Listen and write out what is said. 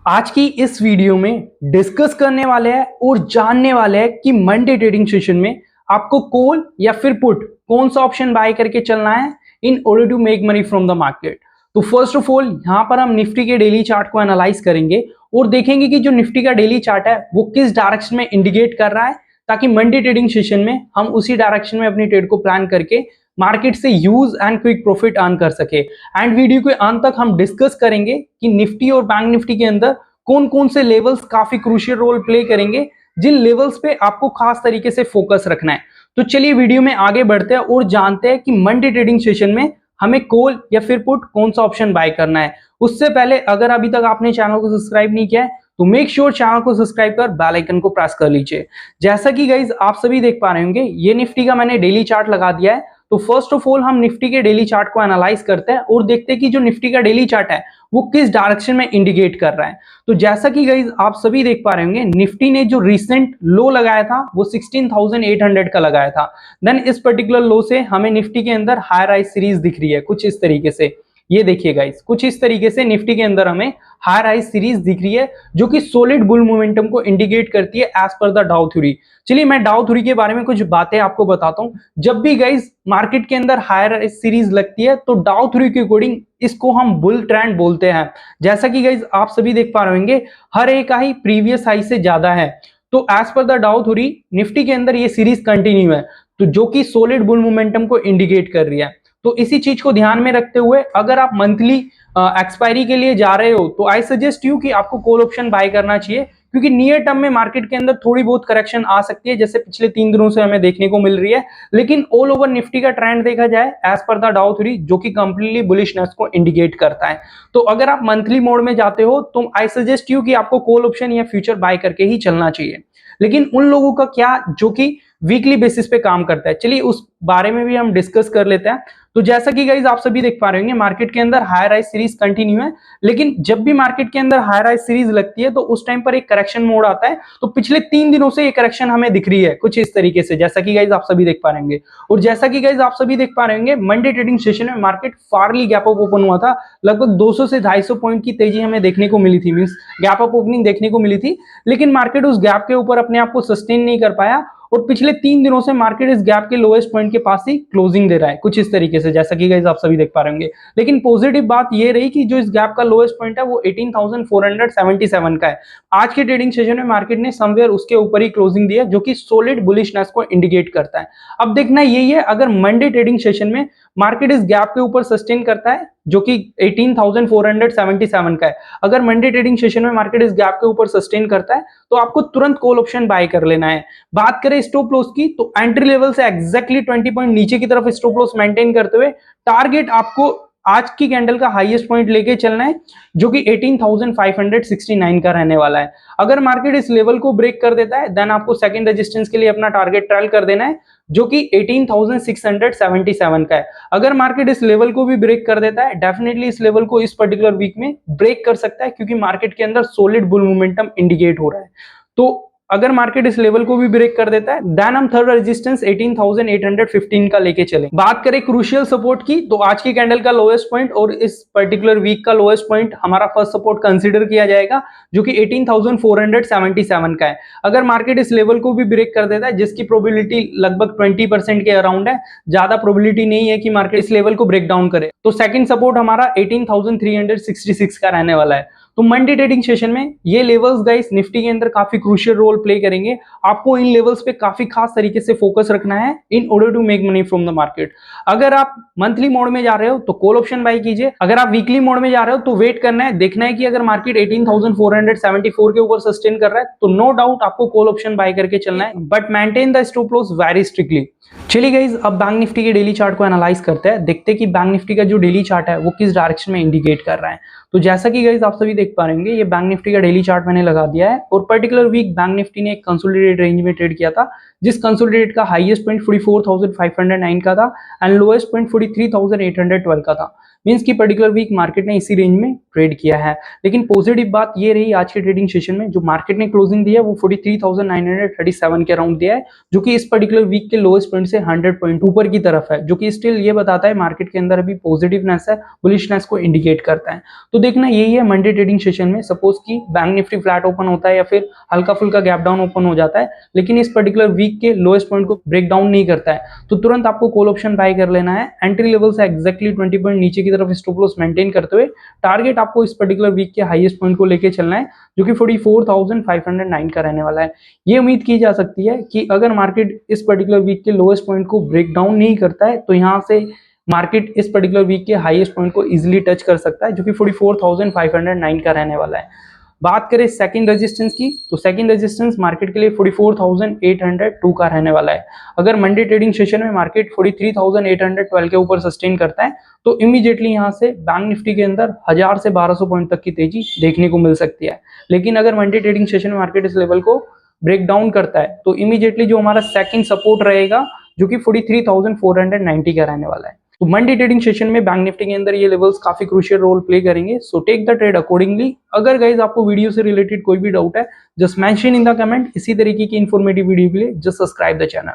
आज की इस वीडियो में डिस्कस करने वाले हैं और जानने वाले हैं कि मंडे ट्रेडिंग सेशन में आपको कॉल या फिर पुट कौन सा ऑप्शन बाय करके चलना है in order to make money from the market. तो फर्स्ट ऑफ ऑल यहां पर हम निफ्टी के डेली चार्ट को एनालाइज करेंगे और देखेंगे कि जो निफ्टी का डेली चार्ट है वो किस डायरेक्शन में इंडिकेट कर रहा है, ताकि मंडे ट्रेडिंग सेशन में हम उसी डायरेक्शन में अपनी ट्रेड को प्लान करके मार्केट से use and quick profit earn कर सके। एंड वीडियो के अंत तक हम डिस्कस करेंगे कि निफ्टी और बैंक निफ्टी के अंदर कौन कौन से लेवल्स काफी क्रूशियल रोल प्ले करेंगे, जिन लेवल्स पे आपको खास तरीके से फोकस रखना है। तो चलिए वीडियो में आगे बढ़ते हैं और जानते हैं कि मंडे ट्रेडिंग सेशन में हमें कॉल या फिर पुट कौन सा ऑप्शन बाय करना है। उससे पहले अगर अभी तक आपने चैनल को सब्सक्राइब नहीं किया है तो मेक श्योर चैनल को सब्सक्राइब कर बेल आइकन को प्रेस कर लीजिए। जैसा कि गाइज आप सभी देख पा रहे होंगे, ये निफ्टी का मैंने डेली चार्ट लगा दिया है। तो फर्स्ट ऑफ ऑल हम निफ्टी के डेली चार्ट को एनालाइज करते हैं और देखते हैं कि जो निफ्टी का डेली चार्ट है वो किस डायरेक्शन में इंडिकेट कर रहा है। तो जैसा कि गाइज आप सभी देख पा रहे होंगे, निफ्टी ने जो रिसेंट लो लगाया था वो 16,800 का लगाया था। देन इस पर्टिकुलर लो से हमें निफ्टी के अंदर हाई राइज सीरीज दिख रही है कुछ इस तरीके से। ये देखिए गाइस, कुछ इस तरीके से निफ्टी के अंदर हमें हाई राइज सीरीज दिख रही है जो कि सॉलिड बुल मोमेंटम को इंडिकेट करती है एज पर द डाउ थ्योरी। चलिए मैं डाउ थ्योरी के बारे में कुछ बातें आपको बताता हूं। जब भी गाइस मार्केट के अंदर हाई राइज सीरीज लगती है तो डाउ थ्योरी के अकॉर्डिंग इसको हम बुल ट्रेंड बोलते हैं। जैसा कि गाइस आप सभी देख पा रहे होंगे, हर एक हाई प्रीवियस हाई से ज्यादा है। तो एज पर द डाउ थ्योरी निफ्टी के अंदर ये सीरीज कंटिन्यू है, तो जो कि सॉलिड बुल मोमेंटम को इंडिकेट कर रही है। तो इसी चीज को ध्यान में रखते हुए अगर आप मंथली एक्सपायरी के लिए जा रहे हो तो आई सजेस्ट यू कि आपको कॉल ऑप्शन बाय करना चाहिए, क्योंकि नियर टर्म में मार्केट के अंदर थोड़ी बहुत करेक्शन आ सकती है, जैसे पिछले 3 दिनों से हमें देखने को मिल रही है। लेकिन ऑल ओवर निफ्टी का ट्रेंड देखा जाए एज पर द डाउ थ्योरी, जो कि कंप्लीटली बुलिशनेस को इंडिकेट करता है। तो अगर आप मंथली मोड में जाते हो तो आई सजेस्ट यू कि आपको कॉल ऑप्शन या फ्यूचर बाय करके ही चलना चाहिए। लेकिन उन लोगों का क्या जो कि वीकली बेसिस पे काम करता है, चलिए उस बारे में भी हम डिस्कस कर लेते हैं। तो जैसा कि गाइज आप सभी देख पा रहे होंगे, मार्केट के अंदर हाई राइज सीरीज कंटिन्यू है, लेकिन जब भी मार्केट के अंदर हाई राइज सीरीज लगती है तो उस टाइम पर एक करेक्शन मोड आता है। तो पिछले 3 दिनों से ये करेक्शन हमें दिख रही है कुछ इस तरीके से, जैसा कि गाइज आप सभी देख पा रहे होंगे। और जैसा कि गाइज आप सभी देख पा रहे होंगे, मंडे ट्रेडिंग सेशन में मार्केट फारली गैप अप ओपन हुआ था। लगभग 200 से 250 पॉइंट की तेजी हमें देखने को मिली थी, मींस गैप अप ओपनिंग देखने को मिली थी। लेकिन मार्केट उस गैप के ऊपर अपने आप को सस्टेन नहीं कर पाया और पिछले 3 दिनों से मार्केट इस गैप के लोएस्ट पॉइंट के पास ही क्लोजिंग दे रहा है कुछ इस तरीके से, जैसा कि गाइस आप सभी देख पा रहे होंगे। लेकिन पॉजिटिव बात ये रही कि जो इस गैप का लोएस्ट पॉइंट है वो 18,477 का है। आज के ट्रेडिंग सेशन में मार्केट ने समवेयर उसके ऊपर ही क्लोजिंग दी है, जो कि सॉलिड बुलिशनेस को इंडिकेट करता है। अब देखना यही है, अगर मंडे ट्रेडिंग सेशन में मार्केट इस गैप के ऊपर सस्टेन करता है जो कि 18,477 का है, अगर मंडे ट्रेडिंग सेशन में मार्केट इस गैप के ऊपर सस्टेन करता है तो आपको तुरंत कॉल ऑप्शन बाय कर लेना है। बात करें स्टॉप लॉस की, तो एंट्री लेवल से एग्जैक्टली 20 पॉइंट नीचे की तरफ स्टॉप लॉस मेंटेन करते हुए टारगेट आपको आज की कैंडल का हाईएस्ट पॉइंट लेके चलना है, जो कि 18,569 का रहने वाला है। अगर मार्केट इस लेवल को ब्रेक कर देता है देन आपको सेकंड रेजिस्टेंस के लिए अपना टारगेट ट्रायल कर देना है, जो कि 18,677 का है। अगर मार्केट इस लेवल को भी ब्रेक कर देता है, डेफिनेटली इस लेवल को इस पर्टिकुलर वीक में ब्रेक कर सकता है, क्योंकि मार्केट के अंदर सॉलिड बुल मोमेंटम इंडिकेट हो रहा है। तो अगर मार्केट इस लेवल को भी ब्रेक कर देता है देन हम थर्ड रेजिस्टेंस 18,815 का लेके चलें। बात करें क्रूशियल सपोर्ट की, तो आज की कैंडल का लोएस्ट पॉइंट और इस पर्टिकुलर वीक का लोएस्ट पॉइंट हमारा फर्स्ट सपोर्ट कंसीडर किया जाएगा, जो कि 18,477 का है। अगर मार्केट इस लेवल को भी ब्रेक कर देता है, जिसकी प्रोबेबिलिटी लगभग 20% के अराउंड है, ज्यादा प्रोबेबिलिटी नहीं है कि मार्केट इस लेवल को ब्रेक डाउन करे, तो सेकंड सपोर्ट हमारा 18,366 का रहने वाला है। तो मंडे ट्रेडिंग सेशन में ये लेवल्स गाइस निफ्टी के अंदर काफी क्रूशियल रोल प्ले करेंगे। आपको इन लेवल्स पे काफी खास तरीके से फोकस रखना है in order to make money from the market. अगर आप मंथली मोड में जा रहे हो तो कॉल ऑप्शन बाय कीजिए, अगर आप वीकली मोड में जा रहे हो तो वेट करना है, देखना है कि अगर मार्केट 18,474 के ऊपर सस्टेन कर रहा है तो नो डाउट आपको कॉल ऑप्शन बाय करके चलना है, but maintain the stop loss very strictly. चलिए गाइज अब बैंक निफ्टी के डेली चार्ट को एनालाइज करते हैं, देखते हैं कि बैंक निफ्टी का जो डेली चार्ट है वो किस डायरेक्शन में इंडिकेट कर रहा है। तो जैसा कि गाइज आप सभी देख पा रहे होंगे, ये बैंक निफ्टी का डेली चार्ट मैंने लगा दिया है और पर्टिकुलर वीक बैंक निफ्टी ने एक कंसोलिडेटेड रेंज में ट्रेड किया था, जिस कंसोलिडेटेड का हाईएस्ट पॉइंट 44,509 का था एंड लोएस्ट पॉइंट 43,812 का था। मींस की पर्टिकुलर वीक मार्केट ने इसी रेंज में ट्रेड किया है। लेकिन पॉजिटिव बात ये रही आज के ट्रेडिंग सेशन में, जो मार्केट ने क्लोजिंग दिया है वो 43,937 के अराउंड दिया है, जो कि इस पर्टिकुलर वीक के लोएस्ट पॉइंट से 100 पॉइंट ऊपर की तरफ है, जो कि स्टिल ये बताता है मार्केट के अंदर अभी पॉजिटिवनेस है, बुलिशनेस को इंडिकेट करता है। तो देखना यही है मंडे ट्रेडिंग सेशन में, सपोज की बैंक निफ्टी फ्लैट ओपन होता है या फिर हल्का फुल्का गैप डाउन ओपन हो जाता है, लेकिन इस पर्टिकुलर वीक के लोएस्ट पॉइंट को ब्रेक डाउन नहीं करता है, तो तुरंत आपको कॉल ऑप्शन बाय कर लेना है। एंट्री लेवल से एक्जैक्टली 20 पॉइंट नीचे की तरफ स्टॉप लॉस मेंटेन करते हुए टारगेट आपको इस पर्टिकुलर वीक के हाईएस्ट पॉइंट को लेके चलना है, जो कि 44,509 का रहने वाला है। ये उम्मीद की जा सकती है कि अगर मार्केट इस पर्टिकुलर वीक के लोएस्ट पॉइंट को ब्रेक डाउन नहीं करता है तो यहाँ से मार्केट इस पर्टिकुलर वीक के हाईएस्ट पॉइंट को इजीली टच कर सकता है, जो कि 44,509 का रहने वाला है। बात करें सेकंड रेजिस्टेंस की, तो सेकंड रेजिस्टेंस मार्केट के लिए 44,802 का रहने वाला है। अगर मंडे ट्रेडिंग सेशन में मार्केट 43,812 के ऊपर सस्टेन करता है तो इमीडिएटली यहां से बैंक निफ्टी के अंदर 1000 से 1200 पॉइंट तक की तेजी देखने को मिल सकती है। लेकिन अगर मंडे ट्रेडिंग सेशन में मार्केट इस लेवल को ब्रेक डाउन करता है तो इमीडिएटली जो हमारा सेकंड सपोर्ट रहेगा, जो कि 43,490 का रहने वाला है। तो मंडे ट्रेडिंग सेशन में बैंक निफ्टी के अंदर ये लेवल्स काफी क्रूशियल रोल प्ले करेंगे, so take the trade accordingly. अगर गाइज आपको वीडियो से रिलेटेड कोई भी डाउट है, just mention in the comment. इसी तरीके की इंफॉर्मेटिव वीडियो के लिए जस्ट सब्सक्राइब द चैनल।